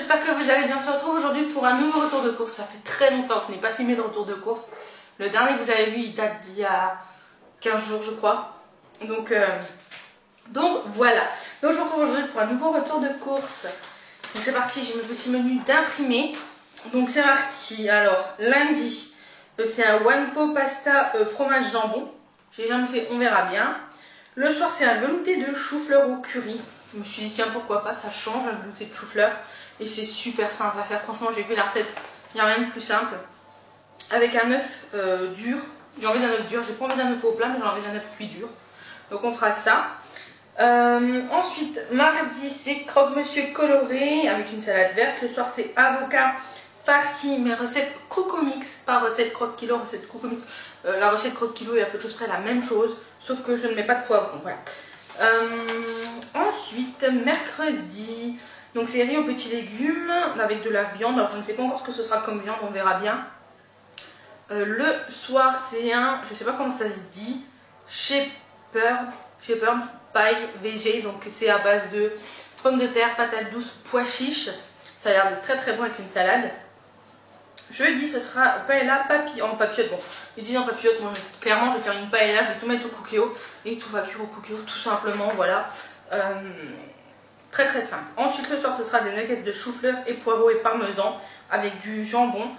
j'espère que vous allez bien. On se retrouve aujourd'hui pour un nouveau retour de course. Ça fait très longtemps que je n'ai pas filmé de retour de course. Le dernier que vous avez vu, il date d'il y a 15 jours je crois. Donc voilà. Donc je vous retrouve aujourd'hui pour un nouveau retour de course. Donc c'est parti, j'ai mon petit menu d'imprimé. Donc c'est parti. Alors lundi, c'est un one pot pasta fromage jambon. J'ai jamais fait, on verra bien. Le soir c'est un velouté de chou-fleur au curry. Je me suis dit tiens pourquoi pas, ça change un velouté de chou-fleur. Et c'est super simple à faire, franchement j'ai vu la recette, il n'y a rien de plus simple. Avec un œuf dur, j'ai envie d'un œuf dur, j'ai pas envie d'un œuf au plat mais j'ai envie d'un œuf cuit dur. Donc on fera ça. Ensuite mardi c'est croque-monsieur coloré avec une salade verte. Le soir c'est avocat farci, mais recette Coco-Mix, pas recette croque-kilo, recette Coco-Mix. La recette croque-kilo il y a peu de choses près la même chose, sauf que je ne mets pas de poivron, voilà. Ensuite mercredi, donc c'est riz aux petits légumes avec de la viande. Alors je ne sais pas encore ce que ce sera comme viande, on verra bien. Le soir c'est un, je sais pas comment ça se dit, shepherd pie végé, donc c'est à base de pommes de terre, patates douces, pois chiches. Ça a l'air de très très bon avec une salade. Jeudi ce sera paella en papillote. Bon, ils disent en papillote, moi clairement je vais faire une paella, je vais tout mettre au cookéo et tout va cuire au cookéo tout simplement, voilà. Très très simple. Ensuite le soir ce sera des nuggets de chou-fleur et poireaux et parmesan avec du jambon.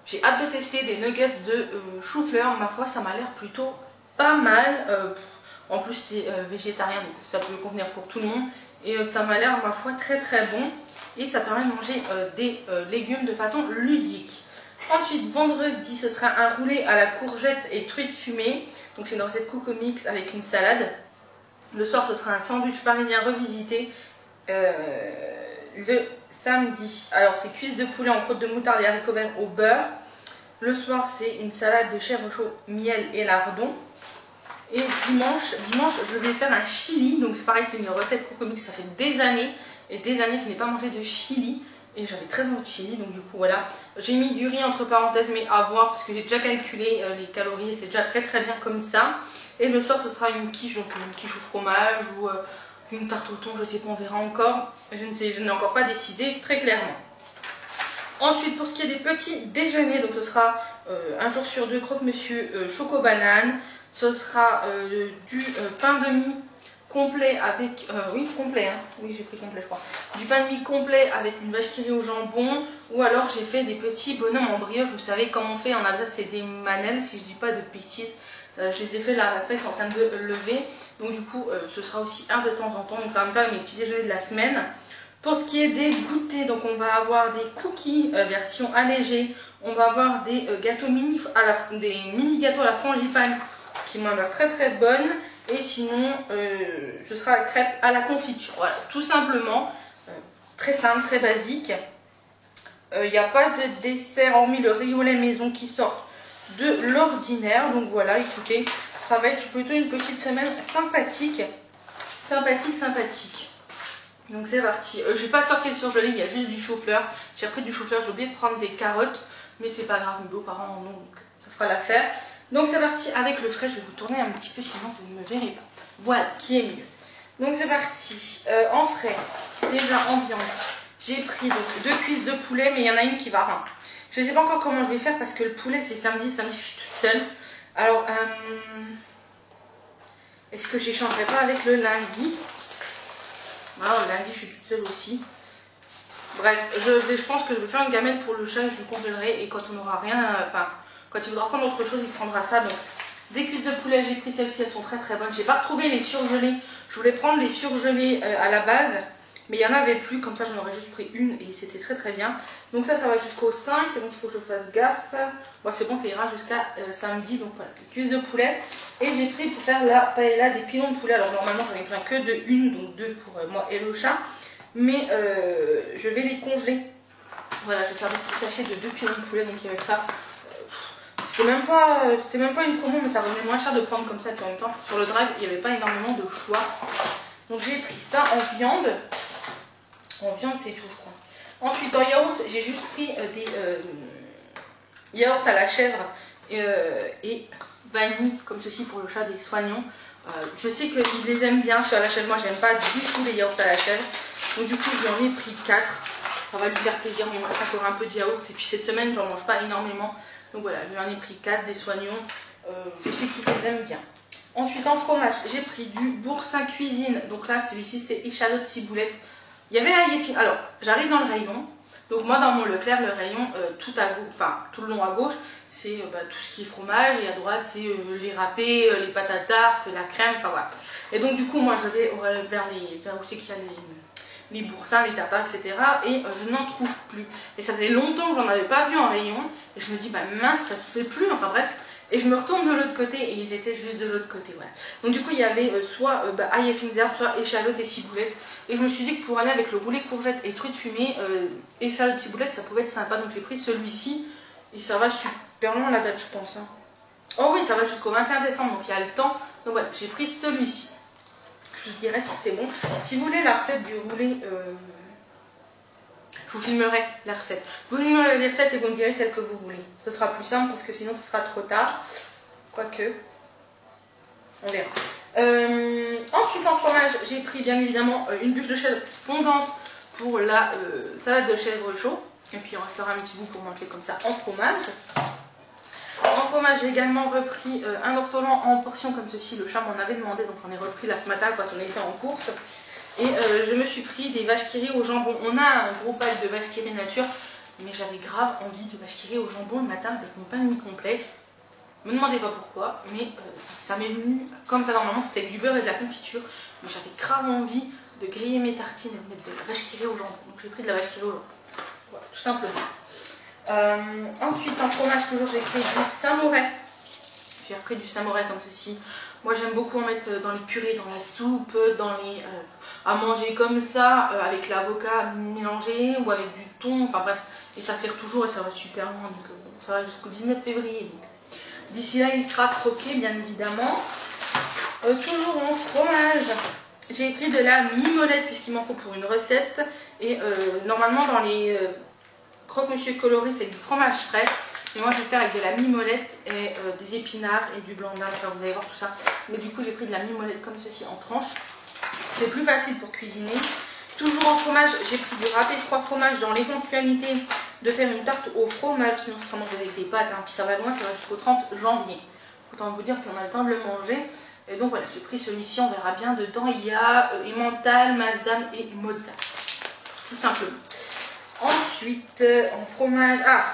J'ai hâte de tester des nuggets de chou-fleur, ma foi ça m'a l'air plutôt pas mal. En plus c'est végétarien donc ça peut convenir pour tout le monde. Et ça m'a l'air ma foi très très bon. Et ça permet de manger des légumes de façon ludique. Ensuite vendredi ce sera un roulé à la courgette et truite fumée. Donc c'est une recette Coco-Mix avec une salade. Le soir ce sera un sandwich parisien revisité. Le samedi, alors c'est cuisses de poulet en croûte de moutarde et haricots verts au beurre. Le soir c'est une salade de chèvre chaud, miel et lardon. Et dimanche je vais faire un chili. Donc c'est pareil, c'est une recette Coco-Mix, ça fait des années et des années que je n'ai pas mangé de chili. Et j'avais très envie de chili, donc du coup voilà. J'ai mis du riz entre parenthèses, mais à voir parce que j'ai déjà calculé les calories et c'est déjà très très bien comme ça. Et le soir ce sera une quiche, donc une quiche au fromage ou une tarte au thon, je sais pas, on verra encore. Je ne sais, je n'ai encore pas décidé très clairement. Ensuite pour ce qui est des petits déjeuners, donc ce sera un jour sur deux croque-monsieur choco-banane. Ce sera du pain de mie complet avec, oui complet, hein. Oui j'ai pris complet je crois, du pain de mie complet avec une vache qui rit au jambon, ou alors j'ai fait des petits bonhommes en brioche. Vous savez comment on fait en Alsace, c'est des manelles si je dis pas de bêtises. Je les ai fait là, l'instant ils sont en train de lever, donc du coup ce sera aussi un de temps en temps, donc ça va me faire mes petits déjeuners de la semaine. Pour ce qui est des goûters, donc on va avoir des cookies version allégée, on va avoir des gâteaux des mini gâteaux à la frangipane qui m'ont l'air très très bonnes. Et sinon, ce sera crêpes à la confiture. Voilà, tout simplement. Très simple, très basique. Il n'y a pas de dessert hormis le riz au lait maison qui sort de l'ordinaire. Donc voilà, écoutez, ça va être plutôt une petite semaine sympathique. Sympathique. Donc c'est parti. Je vais pas sortir le surgelé, il y a juste du chou-fleur. J'ai pris du chou-fleur, j'ai oublié de prendre des carottes. Mais c'est pas grave, mes beaux-parents en ont, donc ça fera l'affaire. Donc c'est parti avec le frais, je vais vous tourner un petit peu sinon vous ne me verrez pas. Voilà, qui est mieux. Donc c'est parti. En frais, déjà en viande, j'ai pris donc 2 cuisses de poulet, mais il y en a une qui va rien. Je ne sais pas encore comment je vais faire parce que le poulet c'est samedi je suis toute seule. Alors, est-ce que j'échangerai pas avec le lundi? Alors le lundi je suis toute seule aussi. Bref, je pense que je vais faire une gamelle pour le chat, je le congélerai et quand on n'aura rien, enfin... Quand il voudra prendre autre chose, il prendra ça. Donc, des cuisses de poulet, j'ai pris celles-ci, elles sont très très bonnes. J'ai pas retrouvé les surgelés. Je voulais prendre les surgelés à la base, mais il n'y en avait plus. Comme ça, j'en aurais juste pris une et c'était très très bien. Donc ça va jusqu'au 5. Donc il faut que je fasse gaffe. Bon, c'est bon, ça ira jusqu'à samedi. Donc voilà, les cuisses de poulet. Et j'ai pris pour faire la paella des pilons de poulet. Alors normalement, j'en ai plein que de une, donc 2 pour moi et le chat. Mais je vais les congeler. Voilà, je vais faire des petits sachets de 2 pilons de poulet. Donc avec ça... C'était même pas une promo, mais ça revenait moins cher de prendre comme ça. Et en même temps, sur le drive, il n'y avait pas énormément de choix. Donc j'ai pris ça en viande. En viande, c'est tout, je crois. Ensuite, en yaourt, j'ai juste pris des yaourts à la chèvre et vanille, comme ceci pour le chat des soignants. Je sais qu'ils les aiment bien, ceux à la chèvre. Moi, j'aime pas du tout les yaourts à la chèvre. Donc du coup, j'en ai pris 4. ça va lui faire plaisir, mais il me reste encore un peu de yaourt. Et puis cette semaine, j'en mange pas énormément. Donc voilà, j'en ai pris 4, des soignons. Je sais qu'ils les aiment bien. Ensuite, en fromage, j'ai pris du Boursin Cuisine. Donc là, celui-ci, c'est échalote ciboulette. Il y avait un yéfi. Alors, j'arrive dans le rayon. Donc moi, dans mon Leclerc, le rayon, tout le long à gauche, c'est tout ce qui est fromage. Et à droite, c'est les râpés, les pâtes à tarte, la crème, enfin voilà. Et donc du coup, moi, je vais vers où c'est qu'il y a les boursins, les tartares, etc. Et je n'en trouve plus. Et ça faisait longtemps que j'en avais pas vu en rayon. Et je me dis, bah mince, ça se fait plus. Enfin bref. Et je me retourne de l'autre côté et ils étaient juste de l'autre côté. Voilà. Donc du coup, il y avait soit ail et fines herbes, soit échalote et ciboulette. Et je me suis dit que pour aller avec le roulet courgette et truite fumée, échalote ciboulette, ça pouvait être sympa. Donc j'ai pris celui-ci. Et ça va super loin la date, je pense. Hein. Oh oui, ça va jusqu'au 21 décembre, donc il y a le temps. Donc voilà, j'ai pris celui-ci. Je vous dirai si c'est bon. Si vous voulez la recette du roulet, je vous filmerai la recette. Vous filmerez les recettes et vous me direz celle que vous voulez. Ce sera plus simple parce que sinon ce sera trop tard. Quoique, on verra. Ensuite en fromage, j'ai pris bien évidemment une bûche de chèvre fondante pour la salade de chèvre chaud. Et puis il restera un petit bout pour manger comme ça en fromage. En fromage, j'ai également repris un ortolan en portion comme ceci. Le chat m'en avait demandé, donc j'en ai repris là ce matin quand on était en course. Et je me suis pris des vaches qui rient au jambon. On a un gros pack de vaches qui rient nature, mais j'avais grave envie de vaches qui rient au jambon le matin avec mon pain de mie complet. Me demandez pas pourquoi, mais ça m'est venu comme ça. Normalement, c'était avec du beurre et de la confiture, mais j'avais grave envie de griller mes tartines et de mettre de la vache qui rit au jambon. Donc j'ai pris de la vache qui rit au jambon. Voilà, tout simplement. Ensuite en fromage toujours j'ai pris du samouraï. J'ai repris du samouraï comme ceci. Moi j'aime beaucoup en mettre dans les purées, dans la soupe, à manger comme ça, avec l'avocat mélangé ou avec du thon, enfin bref. Et ça sert toujours et ça va super loin, donc ça va jusqu'au 19 février. D'ici là il sera croqué bien évidemment. Toujours en fromage, j'ai pris de la mimolette puisqu'il m'en faut pour une recette. Et normalement dans les croque-monsieur coloris, c'est du fromage frais. Mais moi je vais faire avec de la mimolette et des épinards et du blanc d'Inde. Enfin, vous allez voir tout ça. Mais du coup j'ai pris de la mimolette comme ceci en tranches. C'est plus facile pour cuisiner. Toujours en fromage, j'ai pris du râpé de 3 fromages dans l'éventualité de faire une tarte au fromage. Sinon ça sera mangé avec des pâtes. Hein. Puis ça va loin, ça va jusqu'au 30 janvier. Autant vous dire qu'on a le temps de le manger. Et donc voilà, j'ai pris celui-ci, on verra bien. Dedans il y a emmental, masdame et mozza. Tout simplement. Ensuite, en fromage... Ah,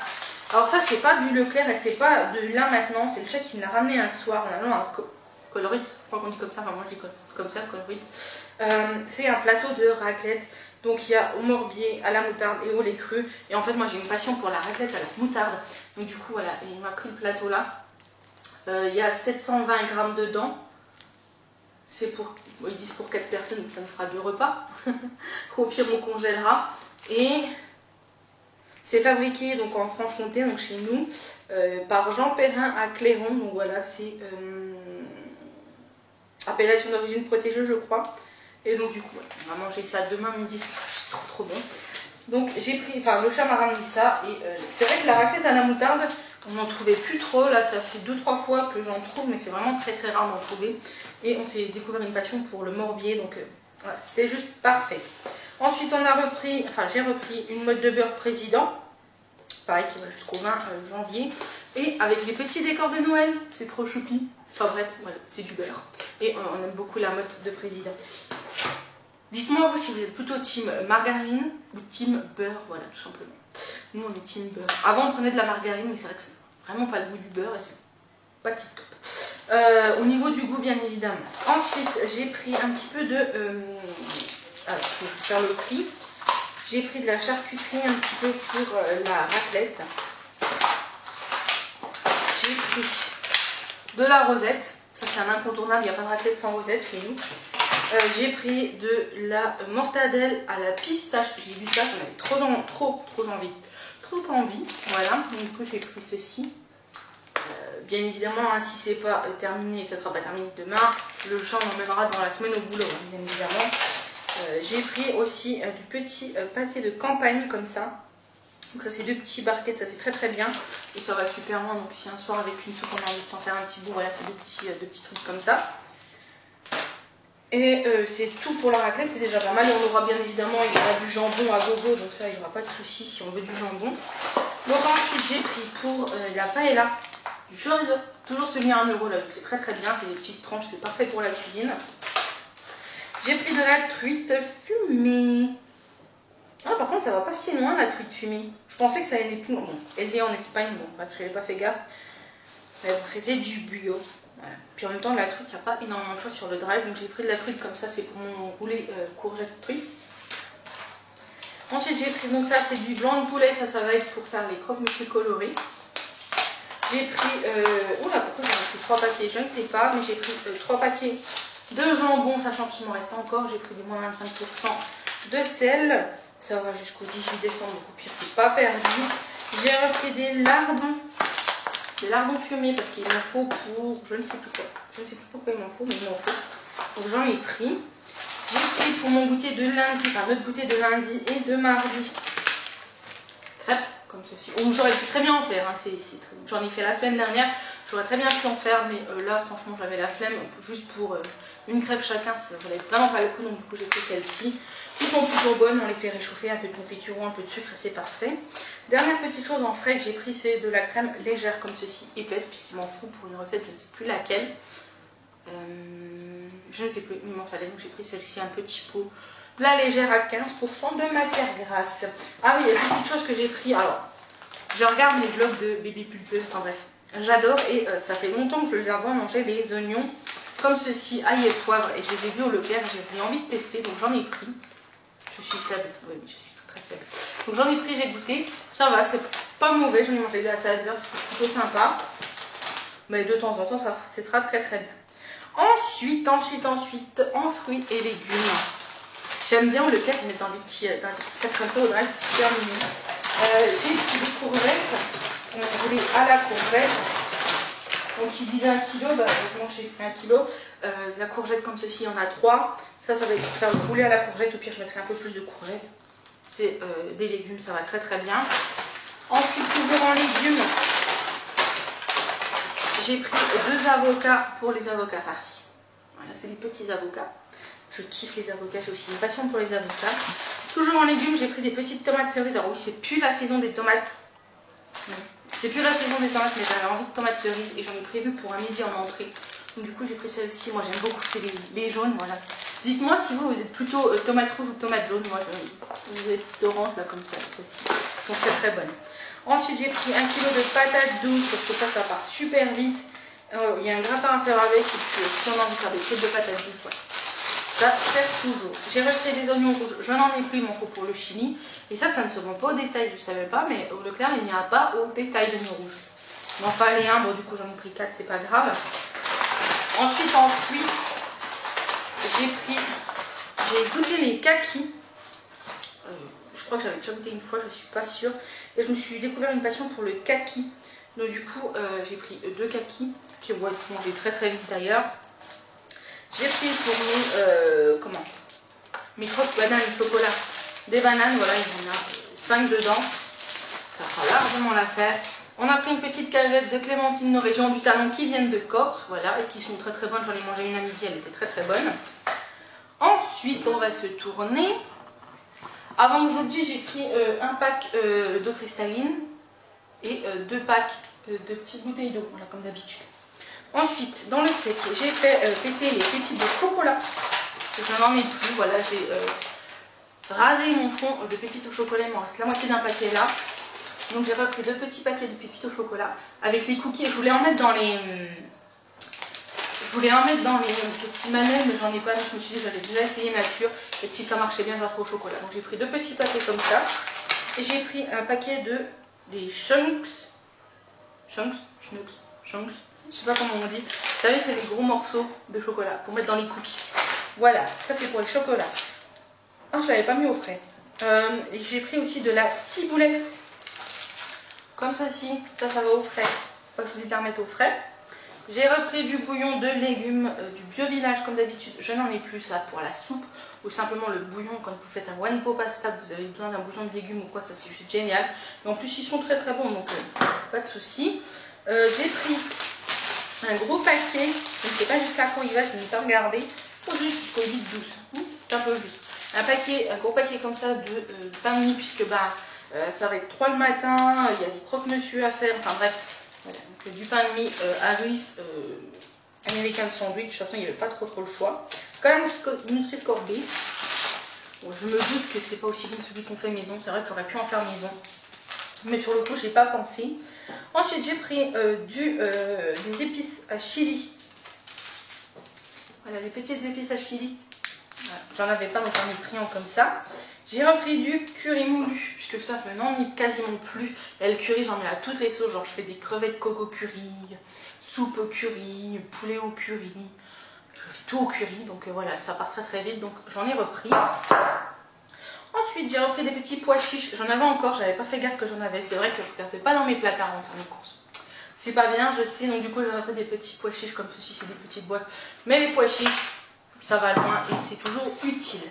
alors ça, c'est pas du Leclerc et c'est pas de là maintenant. C'est le chat qui me l'a ramené un soir en allant à Colorit. Je crois qu'on dit comme ça. Enfin, moi, je dis comme ça, Colorit. C'est un plateau de raclette. Donc, il y a au morbier, à la moutarde et au lait cru. Et en fait, moi, j'ai une passion pour la raclette à la moutarde. Donc, du coup, voilà. Et il m'a pris le plateau là. Il y a 720 grammes dedans. C'est pour... Ils disent pour 4 personnes, donc ça nous fera 2 repas. Au pire, on congélera. Et... c'est fabriqué donc en Franche-Comté, donc chez nous, par Jean Perrin à Clairon. Donc voilà, c'est appellation d'origine protégée, je crois. Et donc du coup, voilà, on va manger ça demain midi, ce sera juste trop bon. Donc j'ai pris, enfin le chat m'a ramené ça. Et c'est vrai que la raclette à la moutarde, on n'en trouvait plus trop. Là, ça fait 2-3 fois que j'en trouve, mais c'est vraiment très très rare d'en trouver. Et on s'est découvert une passion pour le morbier, donc voilà, c'était juste parfait. Ensuite, on a repris, enfin j'ai repris une motte de beurre président, pareil qui va jusqu'au 20 janvier, et avec les petits décors de Noël, c'est trop choupi. Enfin bref, voilà, c'est du beurre. Et on aime beaucoup la motte de président. Dites-moi vous si vous êtes plutôt team margarine ou team beurre, voilà, tout simplement. Nous on est team beurre. Avant on prenait de la margarine, mais c'est vrai que c'est vraiment pas le goût du beurre et c'est pas tip top. Au niveau du goût, bien évidemment. Ensuite, j'ai pris un petit peu de... alors, je vais faire le prix. J'ai pris de la charcuterie un petit peu pour la raclette. J'ai pris de la rosette. Ça, c'est un incontournable. Il n'y a pas de raclette sans rosette chez nous. J'ai pris de la mortadelle à la pistache. J'ai vu ça, j'en avais trop envie. Trop envie. Voilà. Donc, du coup, j'ai pris ceci. Bien évidemment, hein, si c'est pas terminé, ça sera pas terminé demain, le chat m'emmènera dans la semaine au boulot, hein, bien évidemment. J'ai pris aussi du petit pâté de campagne comme ça. Donc ça c'est 2 petits barquettes, ça c'est très très bien. Et ça va super loin, donc si un soir avec une soupe on a envie de s'en faire un petit bout, voilà c'est 2 petits trucs comme ça. Et c'est tout pour la raclette, c'est déjà pas mal. Et on aura bien évidemment, il y aura du jambon à gogo, donc ça il n'y aura pas de souci si on veut du jambon. Donc ensuite j'ai pris pour la paella du chorizo, toujours celui à 1 € là, c'est très très bien, c'est des petites tranches, c'est parfait pour la cuisine. J'ai pris de la truite fumée. Ah par contre ça va pas si loin la truite fumée. Je pensais que ça allait plus loin. Bon, elle est en Espagne, bon bref, je n'avais pas fait gaffe. Mais bon, c'était du bio. Voilà. Puis en même temps la truite, il n'y a pas énormément de choses sur le drive, donc j'ai pris de la truite comme ça, c'est pour mon roulé courgette truite. Ensuite j'ai pris, donc ça c'est du blanc de poulet, ça va être pour faire les croque-monsieur colorés. J'ai pris, oula pourquoi j'en ai pris 3 paquets, je ne sais pas, mais j'ai pris 3 paquets de jambon, sachant qu'il m'en reste encore. J'ai pris du moins 25% de sel, ça va jusqu'au 18 décembre, donc au pire c'est pas perdu. J'ai repris des lardons fumés parce qu'il m'en faut pour, je ne sais plus quoi, je ne sais plus pourquoi il m'en faut, mais il m'en faut. Donc j'en ai pris. J'ai pris pour mon goûter de lundi, enfin notre goûter de lundi et de mardi, crêpes comme ceci. Ou j'aurais pu très bien en faire, hein. J'en ai fait la semaine dernière, j'aurais très bien pu en faire, mais là franchement j'avais la flemme, juste pour une crêpe chacun, ça valait vraiment pas le coup, donc du coup j'ai pris celle-ci. Qui sont plutôt bonnes, on les fait réchauffer, un peu de confiture ou un peu de sucre et c'est parfait. Dernière petite chose en frais que j'ai pris, c'est de la crème légère comme ceci, épaisse, puisqu'il m'en faut pour une recette, je ne sais plus laquelle. Je ne sais plus, il m'en fallait, donc j'ai pris celle-ci, un petit pot. La légère à 15% de matière grasse. Ah oui, il y a une petite chose que j'ai pris. Alors, je regarde les vlogs de Bébé Pulpeux, enfin bref, j'adore et ça fait longtemps que je les vois manger les oignons comme ceci, ail et poivre. Et je les ai vus au Leclerc, j'ai envie de tester, donc j'en ai pris. Je suis faible, oui, je suis très faible. Donc j'en ai pris, j'ai goûté. Ça va, c'est pas mauvais, j'en ai mangé de la salade verte, c'est plutôt sympa. Mais de temps en temps, ce sera très très bien. Ensuite, en fruits et légumes. J'aime bien le Leclerc, mettre dans des petits sacs comme ça au drive, c'est super mignon. J'ai pris des courgettes, on voulait à la courgette. Donc ils disaient 1 kg, bah moi j'ai pris 1 kg. La courgette comme ceci, il y en a 3. Ça va être faire le rouler à la courgette, au pire je mettrai un peu plus de courgettes. C'est des légumes, ça va très très bien. Ensuite, toujours en légumes, j'ai pris 2 avocats pour les avocats farcis. Voilà, c'est des petits avocats. Je kiffe les avocats, j'ai aussi une passion pour les avocats. Toujours en légumes, j'ai pris des petites tomates cerises. Alors oui, c'est plus la saison des tomates. C'est plus la saison des tomates, mais j'avais envie de tomates cerises et j'en ai prévu pour un midi en entrée. Donc du coup, j'ai pris celle-ci. Moi, j'aime beaucoup, c'est les jaunes, voilà. Dites-moi si vous êtes plutôt tomates rouges ou tomates jaunes. Moi, j'ai des petites oranges là comme ça. Celles-ci sont très très bonnes. Ensuite, j'ai pris 1 kg de patates douces parce que ça part super vite. Il y a un gratin à faire avec et puis si on a envie de faire des trucs de patates douces, ouais. Ça sert toujours. J'ai retiré des oignons rouges, je n'en ai plus, il m'en faut pour le chili. Et ça ne se vend pas au détail, je ne savais pas, mais au Leclerc, il n'y a pas au détail d'oignons rouges. Il m'en fallait un, bon du coup j'en ai pris 4, c'est pas grave. Ensuite en fruits, j'ai goûté les kakis. Je crois que j'avais déjà goûté une fois, je ne suis pas sûre. Et je me suis découvert une passion pour le kaki. Donc du coup, j'ai pris 2 kakis, qui vont être mangés très très vite d'ailleurs. J'ai pris pour mes croque-bananes chocolat. Des bananes, voilà, il y en a 5 dedans. Ça fera largement l'affaire. On a pris une petite cagette de clémentines de région du talon qui viennent de Corse, voilà, et qui sont très très bonnes. J'en ai mangé une à midi, elle était très très bonne. Ensuite, on va se tourner. Avant aujourd'hui, j'ai pris un pack d'eau cristalline et 2 packs de petites bouteilles d'eau, voilà, comme d'habitude. Ensuite, dans le sec, j'ai fait péter les pépites de chocolat. Je n'en ai plus, voilà, j'ai rasé mon fond de pépites au chocolat, il m'en reste la moitié d'un paquet là. Donc j'ai repris 2 petits paquets de pépites au chocolat avec les cookies. Je voulais en mettre dans les petits manèges, mais j'en ai pas. Donc je me suis dit j'allais déjà essayer nature et que si ça marchait bien, je la ferai au chocolat. Donc j'ai pris 2 petits paquets comme ça. Et j'ai pris un paquet des chunks. Chunks. Je sais pas comment on dit. Vous savez, c'est les gros morceaux de chocolat pour mettre dans les cookies. Voilà, ça c'est pour les chocolats. Ah, je l'avais pas mis au frais. Et j'ai pris aussi de la ciboulette. Comme ceci, ça va au frais. Pas que je voulais la remettre au frais. J'ai repris du bouillon de légumes du Bio Village comme d'habitude. Je n'en ai plus, ça pour la soupe ou simplement le bouillon quand vous faites un one pot pasta, vous avez besoin d'un bouillon de légumes ou quoi, ça c'est juste génial. Et en plus ils sont très très bons, donc pas de souci. J'ai pris un gros paquet, je ne sais pas jusqu'à quand il va, je n'ai pas regardé. juste jusqu'au 8-12. C'est un peu juste. Un gros paquet comme ça de pain de mie, puisque bah, ça va être 3 le matin, il y a des croque-monsieur à faire, enfin bref. Voilà, donc du pain de mie Harris American Sandwich, de toute façon il n'y avait pas trop le choix. Quand même Nutri-Score-B. Bon, je me doute que c'est pas aussi bon que celui qu'on fait maison, c'est vrai que j'aurais pu en faire maison. Mais sur le coup, j'ai pas pensé. Ensuite, j'ai pris des épices à chili. Voilà, des petites épices à chili. Voilà, j'en avais pas, donc j'en ai pris un comme ça. J'ai repris du curry moulu, puisque ça, je n'en ai quasiment plus. Et le curry, j'en mets à toutes les sauces. Genre, je fais des crevettes coco curry, soupe au curry, poulet au curry. Je fais tout au curry, donc voilà, ça part très très vite. Donc, j'en ai repris. Ensuite, j'ai repris des petits pois chiches. J'en avais encore, j'avais pas fait gaffe que j'en avais. C'est vrai que je ne regardais pas dans mes placards en faire mes courses. C'est pas bien, je sais. Donc du coup, j'ai repris des petits pois chiches comme ceci, c'est des petites boîtes. Mais les pois chiches, ça va loin et c'est toujours utile.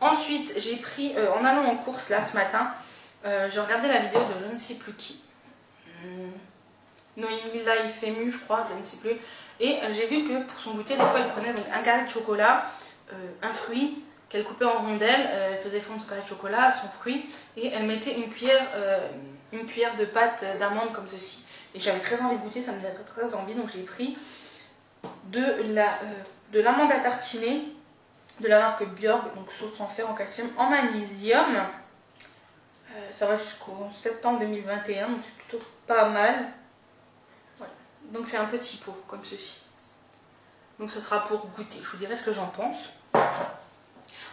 Ensuite, j'ai pris, en allant en course là ce matin, j'ai regardé la vidéo de je ne sais plus qui. Noémie Life Emu, je crois, je ne sais plus. Et j'ai vu que pour son goûter, des fois, elle prenait donc un carré de chocolat, un fruit, qu'elle coupait en rondelles, elle faisait fondre son carré de chocolat, son fruit, et elle mettait une cuillère de pâte d'amande comme ceci. Et j'avais très envie de goûter, ça me donnait très envie, donc j'ai pris de l'amande à tartiner, de la marque Björk, donc source en fer, en calcium, en magnésium. Ça va jusqu'au septembre 2021, donc c'est plutôt pas mal. Voilà. Donc c'est un petit pot, comme ceci. Donc ce sera pour goûter, je vous dirai ce que j'en pense.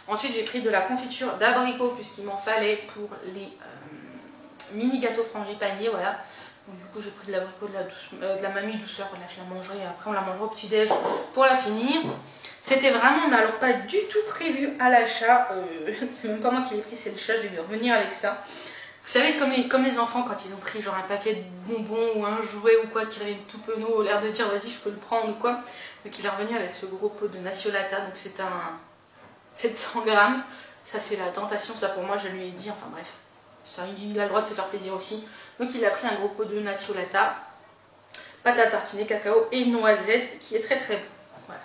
Ensuite, j'ai pris de la confiture d'abricot puisqu'il m'en fallait pour les mini gâteaux frangipaniers, voilà. Donc, du coup, j'ai pris de l'abricot, de la mamie douceur, voilà, je la mangerai et après on la mangera au petit-déj pour la finir. C'était vraiment, mais alors pas du tout prévu à l'achat, c'est même pas moi qui l'ai pris, c'est le chat, je l'ai vu revenir avec ça. Vous savez, comme les enfants, quand ils ont pris genre un paquet de bonbons ou un jouet ou quoi, qui reviennent tout penaud, au l'air de dire vas-y, je peux le prendre ou quoi. Donc il est revenu avec ce gros pot de Nasiolata, donc c'est un 700 grammes, ça c'est la tentation, ça pour moi je lui ai dit, enfin bref, ça, il a le droit de se faire plaisir aussi. Donc il a pris un gros pot de Nasiolata, pâte à tartiner, cacao et noisette qui est très très bon. Voilà.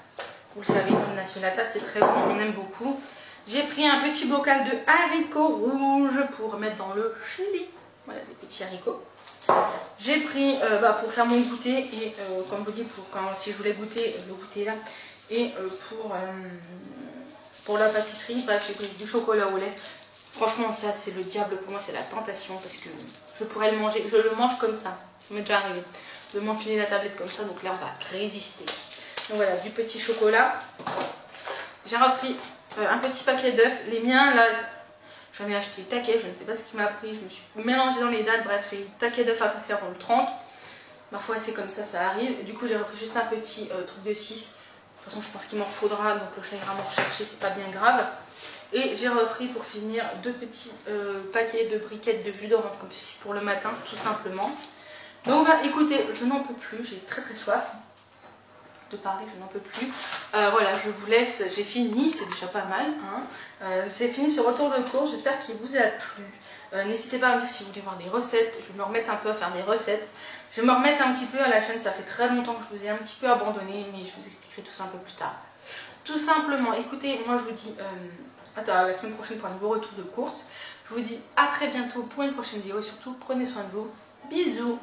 Vous le savez, le Nasiolata c'est très bon, on aime beaucoup. J'ai pris un petit bocal de haricots rouges pour mettre dans le chili, voilà des petits haricots. J'ai pris pour faire mon goûter et comme vous dites, si je voulais goûter le goûter là, et pour la pâtisserie, bref, j'ai pris du chocolat au lait. Franchement, ça, c'est le diable pour moi, c'est la tentation parce que je pourrais le manger. Je le mange comme ça. Ça m'est déjà arrivé de m'enfiler la tablette comme ça. Donc là, on va résister. Donc voilà, du petit chocolat. J'ai repris un petit paquet d'œufs. Les miens, là, j'en ai acheté taquet. Je ne sais pas ce qui m'a pris. Je me suis mélangée dans les dates. Bref, j'ai taquet d'œufs à passer avant le 30. Parfois, c'est comme ça arrive. Du coup, j'ai repris juste un petit truc de 6. De toute façon, je pense qu'il m'en faudra, donc le chat ira m'en rechercher, c'est pas bien grave. Et j'ai repris pour finir 2 petits paquets de briquettes de jus d'orange, comme ceci pour le matin, tout simplement. Donc, bah, écoutez, je n'en peux plus, j'ai très très soif de parler, je n'en peux plus. Voilà, je vous laisse, j'ai fini, c'est déjà pas mal. Hein. C'est fini ce retour de course, j'espère qu'il vous a plu. N'hésitez pas à me dire si vous voulez voir des recettes, je vais me remettre un peu à faire des recettes. Je vais me remettre un petit peu à la chaîne, ça fait très longtemps que je vous ai un petit peu abandonné, mais je vous expliquerai tout ça un peu plus tard. Tout simplement, écoutez, moi je vous dis à la semaine prochaine pour un nouveau retour de course. Je vous dis à très bientôt pour une prochaine vidéo et surtout prenez soin de vous. Bisous!